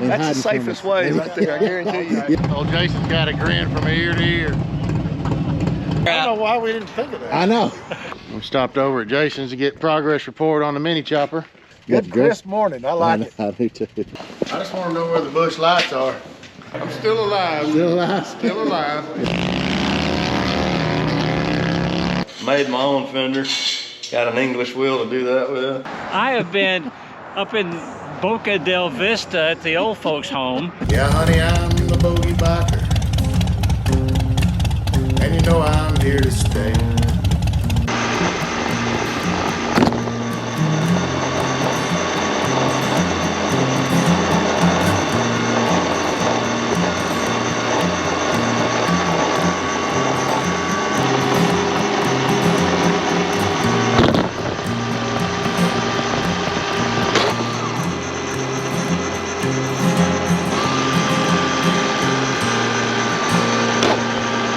That's the safest way right there, I guarantee you. Oh, Jason's got a grin from ear to ear. I don't know why we didn't think of that. I know. We stopped over at Jason's to get progress report on the mini chopper. Good crisp morning. I like it. I do too. I just want to know where the bush lights are. I'm still alive. Still alive. Still alive. Made my own fender. Got an English wheel to do that with. I have been up in Boca del Vista at the old folks' home. Yeah, honey, I'm the bogey biker. And you know I'm here to stay.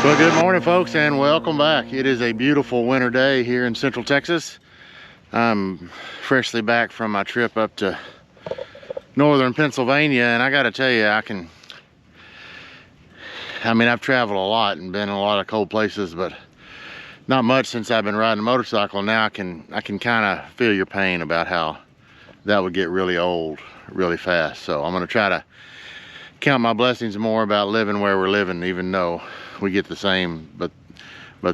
Well, good morning, folks, and welcome back. It is a beautiful winter day here in Central Texas. I'm freshly back from my trip up to northern Pennsylvania, and I gotta tell you, I've traveled a lot and been in a lot of cold places, but not much since I've been riding a motorcycle. Now I can kind of feel your pain about how that would get really old really fast. So I'm gonna try to count my blessings more about living where we're living, even though we get the same but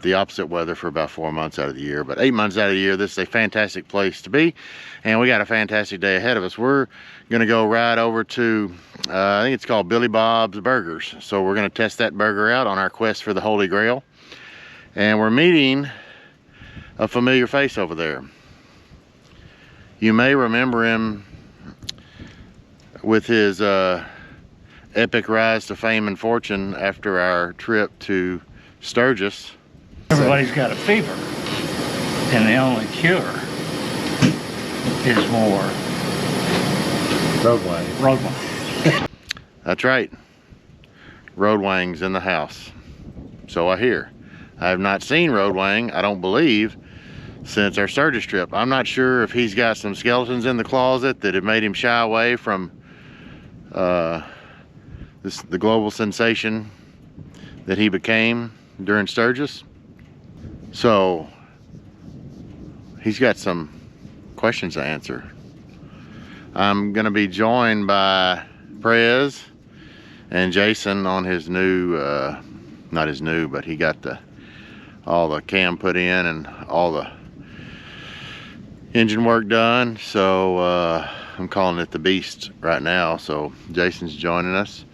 the opposite weather for about 4 months out of the year. But 8 months out of the year, this is a fantastic place to be, and we got a fantastic day ahead of us. We're gonna go right over to I think it's called Billy Bob's Burgers. So we're gonna test that burger out on our quest for the Holy Grail, and we're meeting a familiar face over there. You may remember him with his epic rise to fame and fortune after our trip to Sturgis. Everybody's got a fever, and the only cure is more Road Wang. road wine. That's right. Road Wang's in the house. So I hear. I have not seen Road Wang, I don't believe, since our Sturgis trip. I'm not sure if he's got some skeletons in the closet that have made him shy away from the global sensation that he became during Sturgis. So he's got some questions to answer. I'm gonna be joined by Prez and Jason on his new, not his new, but he got all the cam put in and all the engine work done. So I'm calling it the Beast right now. So Jason's joining us.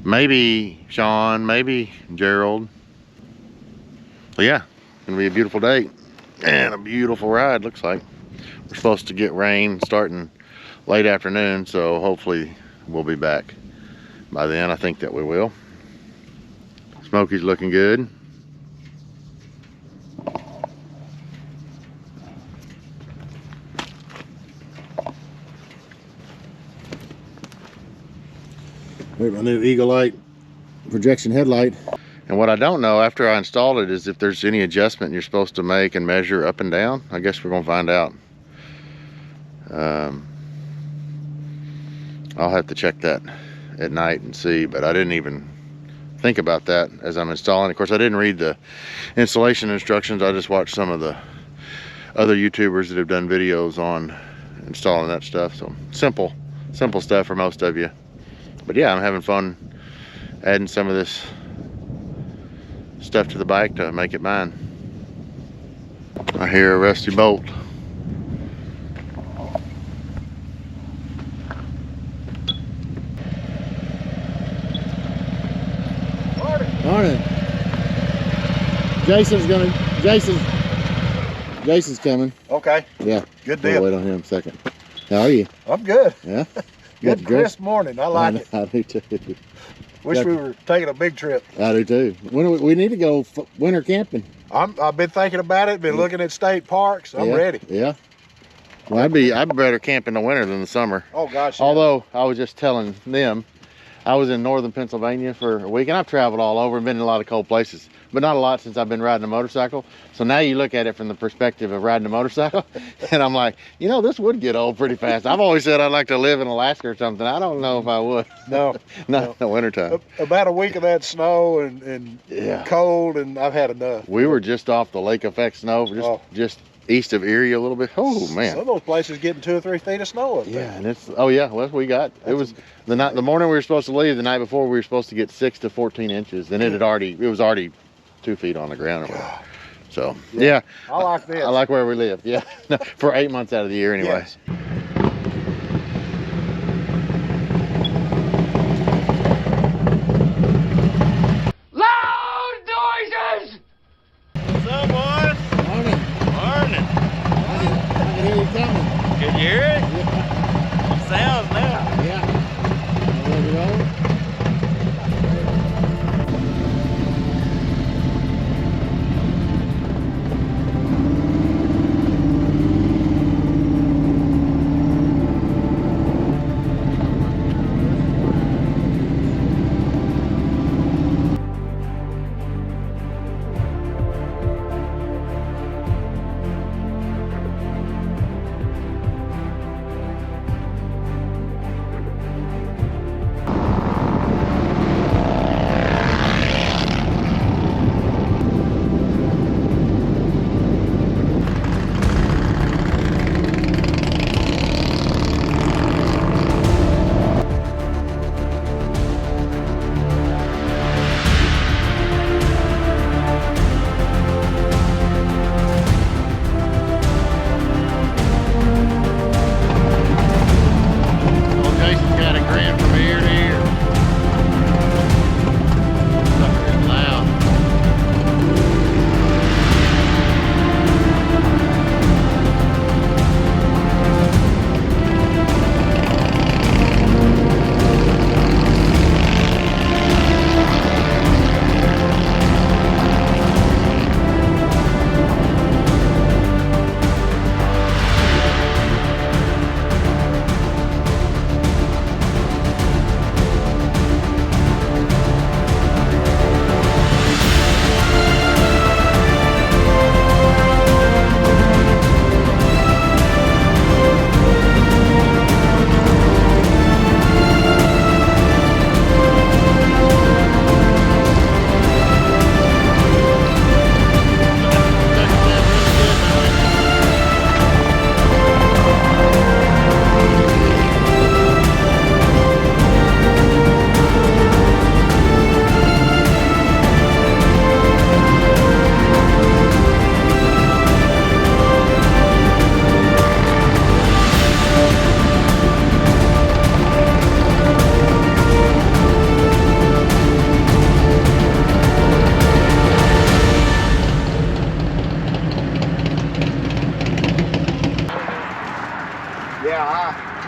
Maybe Sean, maybe Gerald. So yeah, gonna be a beautiful day and a beautiful ride, looks like. We're supposed to get rain starting late afternoon, so hopefully we'll be back by then. I think that we will. Smokey's looking good. There's my new Eagle Light projection headlight. And what I don't know after I installed it is if there's any adjustment you're supposed to make and measure up and down. I guess we're gonna find out. I'll have to check that at night and see, but I didn't even think about that as I'm installing. Of course, I didn't read the installation instructions. I just watched some of the other YouTubers that have done videos on installing that stuff. So simple stuff for most of you. But yeah, I'm having fun adding some of this stuff to the bike to make it mine. I hear a rusty bolt. Morning. Jason's coming. Okay. Yeah. Good We'll deal. wait on him a second. How are you? I'm good. Yeah. Good crisp morning. I like it. I do too. Wish we were taking a big trip. I do too. When we need to go winter camping. I've been thinking about it. Been looking at state parks. I'm ready. Yeah. Well, I'd be better camping in the winter than the summer. Oh gosh. Yeah. Although I was just telling them, I was in northern Pennsylvania for a week, and I've traveled all over and been in a lot of cold places, but not a lot since I've been riding a motorcycle. So now you look at it from the perspective of riding a motorcycle, and I'm like, you know, this would get old pretty fast. I've always said I'd like to live in Alaska or something. I don't know if I would. No, Not in the wintertime. About a week of that snow and Yeah. cold, and I've had enough. We were just off the lake effect snow, just east of Erie a little bit. Oh man. Some of those places getting 2 or 3 feet of snow up there. Yeah, and it's well we got it was the morning we were supposed to leave. The night before we were supposed to get 6 to 14 inches, and it was already 2 feet on the ground. So yeah, I like this. I like where we live. Yeah, for 8 months out of the year anyway. Yes. Loud noises! What's up, boys? Morning. Morning. I can hear you coming. Can you hear it? It sounds now. Yeah. Ready to roll?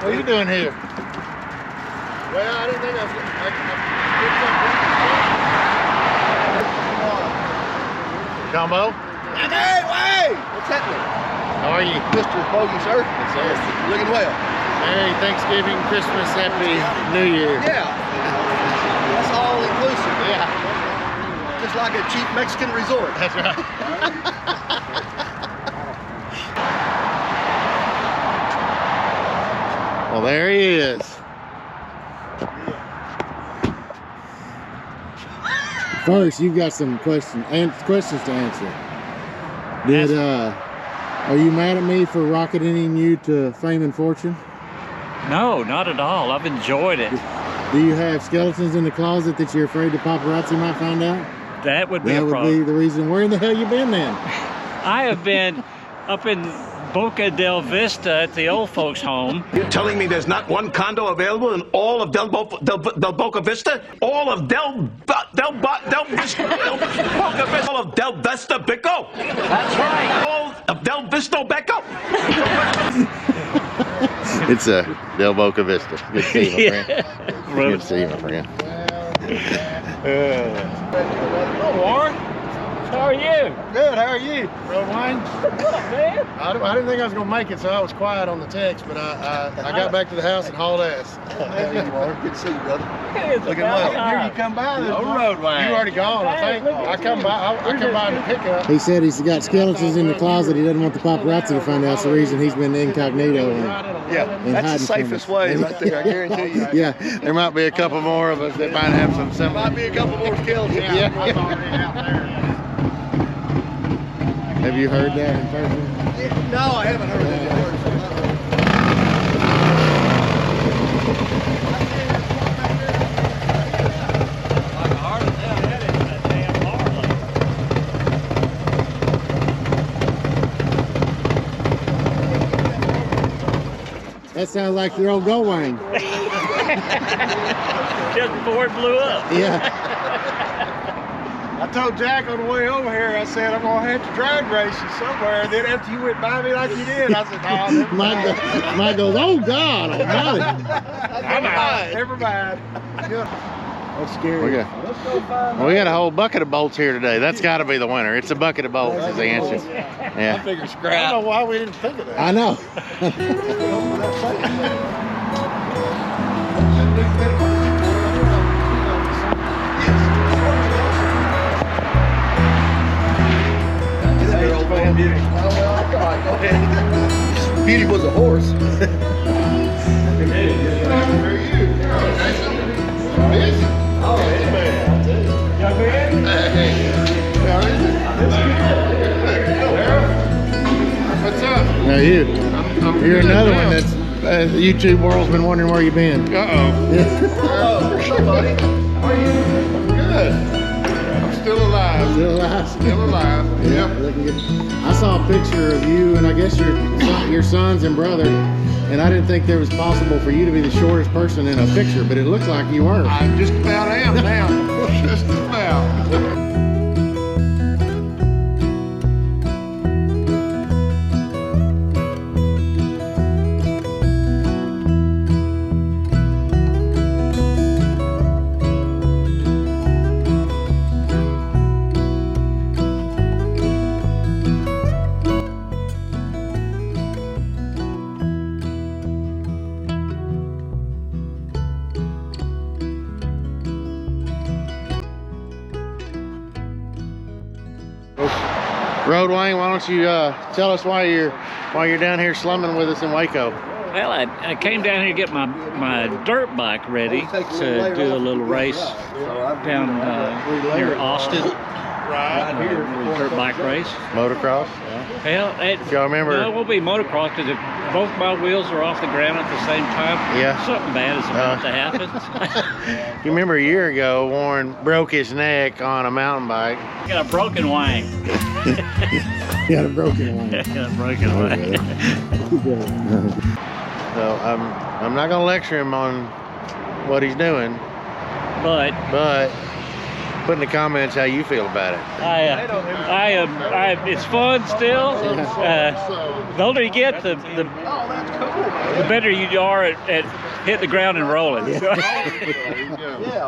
What are you doing here? Well, I didn't think I was Combo? Hey, Wang! What's happening? How are you? Mr. Bogey, sir? Yes, sir. Looking well. Merry Thanksgiving, Christmas, Happy New Year. Yeah. That's all inclusive. Yeah. Just like a cheap Mexican resort. That's right. Well, there he is. First, you've got some questions to answer. Are you mad at me for rocketing you to fame and fortune? No, not at all. I've enjoyed it. Do you have skeletons in the closet that you're afraid the paparazzi might find out? That would be That a would problem. be the reason. Where in the hell you been then? I have been up in Boca del Vista at the old folks' home. You're telling me there's not one condo available in all of Del Boca Vista? All of Del Boca Vista? All of Del Vista Bico? That's right. All of Del Visto Becco? It's Del Boca Vista. Good to see you, my friend. Brother. Good to see you, my friend. Warren? How are you? Good, how are you? Road Wang? What's up, man? I didn't think I was going to make it, so I was quiet on the text, but I got back to the house and hauled ass. There you are. Good to see you, brother. It's Looking about well. time. Here you come by. No road Wang. You already gone, I think. I come by to pick up. He said he's got skeletons in the closet. He doesn't want the paparazzi to find out. That's the reason he's been incognito. Yeah, And that's the hiding from safest us. way right there, I guarantee you. Yeah. There might be a couple more of us that might have some similar. Might be a couple more skeletons. Yeah. I'm already out there. Have you heard that in person? No, I haven't heard any words. That sounds like your old Go Wang. Just before it blew up. Yeah. I told Jack on the way over here, I said, I'm going to have to drag race you somewhere. And then after you went by me like you did, I said, no, never mind. Mike goes, oh God almighty. Never mind. That's scary. We got a whole bucket of bolts here today. That's got to be the winner. It's a bucket of bolts is the answer. Yeah. Figure I scrap. don't know why we didn't think of that. I know. Beauty was a horse. What's up? Now you're another one that's the YouTube world's been wondering where you've been. Good. I'm still alive. Still alive. Still alive. Yep. Looking good. I saw a picture of you and I guess your sons and brother, and I didn't think there was possible for you to be the shortest person in a picture, but it looks like you were. I just about am now. Just about. Road Wang, why don't you tell us why you're down here slumming with us in Waco? Well, I came down here to get my dirt bike ready to do a little race down near Austin. Right here. Dirt bike race. Motocross. Well, Y'all remember? no, it won't be motocross because both my wheels are off the ground at the same time. Yeah. Something bad is about to happen. You remember a year ago, Warren broke his neck on a mountain bike. Got a broken wang. You got a broken one. Got a broken wang. So I'm not gonna lecture him on what he's doing, But put in the comments how you feel about it. it's fun still. The older you get, the better you are at hitting the ground and rolling. Yeah,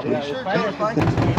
we sure can. Thank you.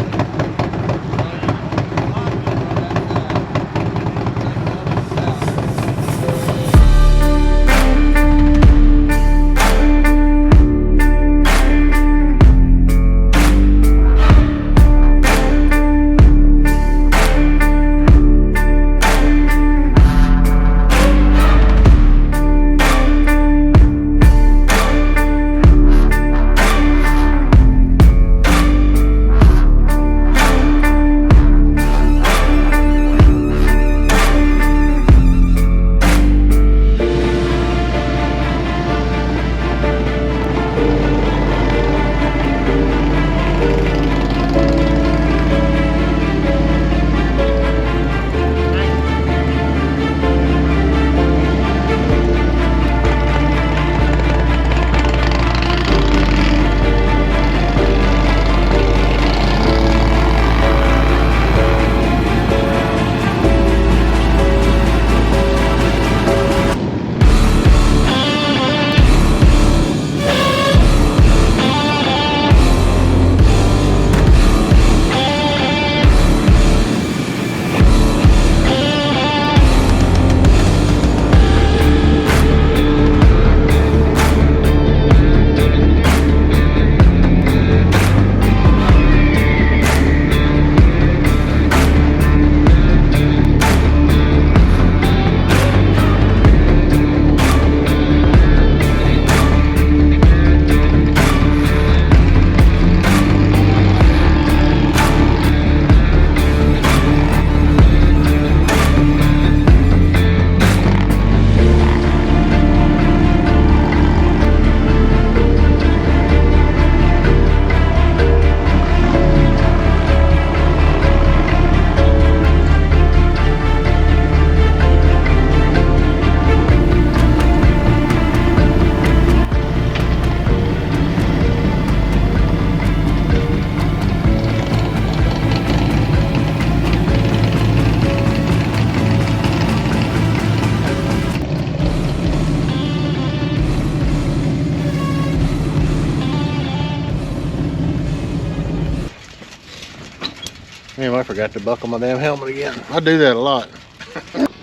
Damn, I forgot to buckle my damn helmet again. I do that a lot.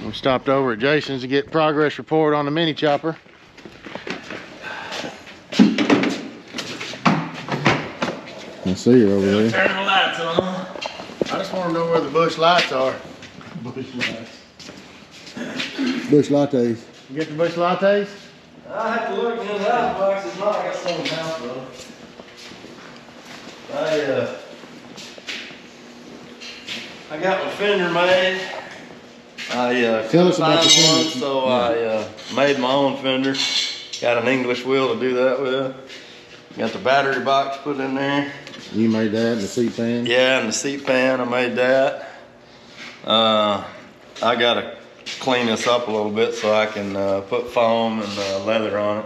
We stopped over at Jason's to get progress report on the mini chopper. I see you over there. Turn the lights on. I just want to know where the bush lights are. Bush lights. Bush lattes. You get the bush lattes? I have to look in the ice box. It's not. I got some in the house though. I got my fender made. Tell us about the one, fender. so I made my own fender. Got an English wheel to do that with. Got the battery box put in there. You made that and the seat pan? Yeah, and the seat pan, I made that. I gotta clean this up a little bit so I can put foam and leather on it.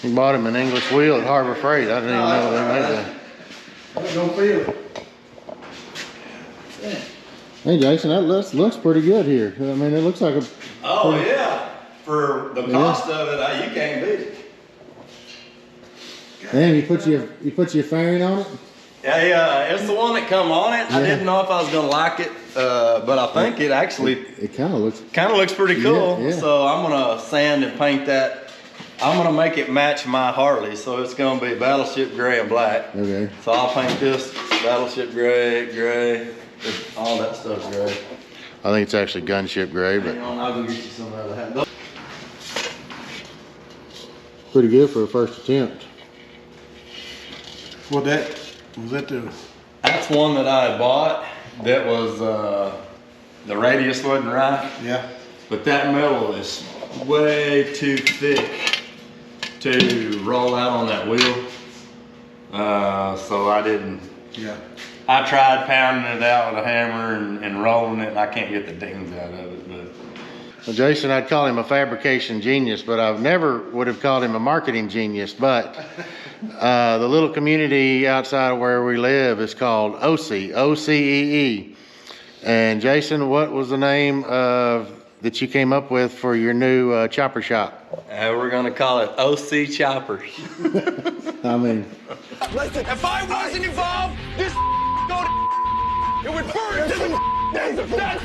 You bought him an English wheel at Harbor Freight. I didn't even know they made that. Don't feel it. Hey Jason, that looks pretty good here. I mean, it looks like a... Oh yeah, for the cost of it, you can't beat it. Man, you put your fairing on it? Yeah, it's the one that come on it. I didn't know if I was gonna like it, but I think it actually It kind of looks... pretty cool. Yeah. So I'm gonna sand and paint that. I'm gonna make it match my Harley, so it's gonna be Battleship gray and black. Okay. So I'll paint this Battleship gray, all that stuff gray. I think it's actually gunship gray, but Hang on, I'll go get you some of that. Pretty good for a first attempt. What that? Was that the? That's one that I had bought. That was the radius wasn't right. Yeah. But that metal is way too thick to roll out on that wheel. So I didn't. Yeah. I tried pounding it out with a hammer and rolling it. I can't get the dings out of it. But well, Jason, I'd call him a fabrication genius, but I've never would have called him a marketing genius. But the little community outside of where we live is called OCEE. O-C-E-E. And Jason, what was the name that you came up with for your new chopper shop? we're gonna call it OC Choppers. I mean... Listen, if I wasn't involved, this go to it would burn to the days of death.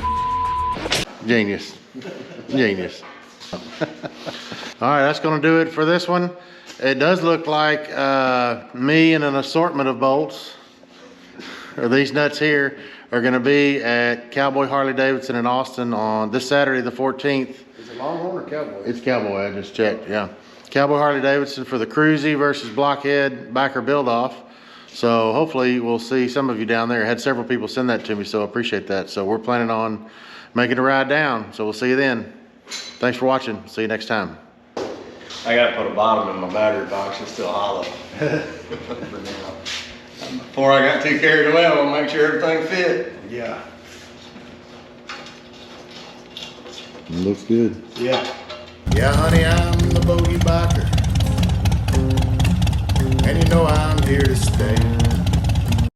Genius. Genius. All right, that's going to do it for this one. It does look like me and an assortment of bolts, or these nuts here, are going to be at Cowboy Harley Davidson in Austin on this Saturday the 14th. Is it Longhorn or Cowboy? It's Cowboy, I just checked, yeah. Cowboy Harley Davidson for the Cruzy versus Blockhead backer build-off. So hopefully we'll see some of you down there. I had several people send that to me, so I appreciate that. So we're planning on making a ride down. So we'll see you then. Thanks for watching. See you next time. I gotta put a bottom in my battery box. It's still hollow. Before I got too carried away, I want to make sure everything fit. Yeah. It looks good. Yeah. Yeah, honey, I'm the bogey biker. And you know I'm here to stay.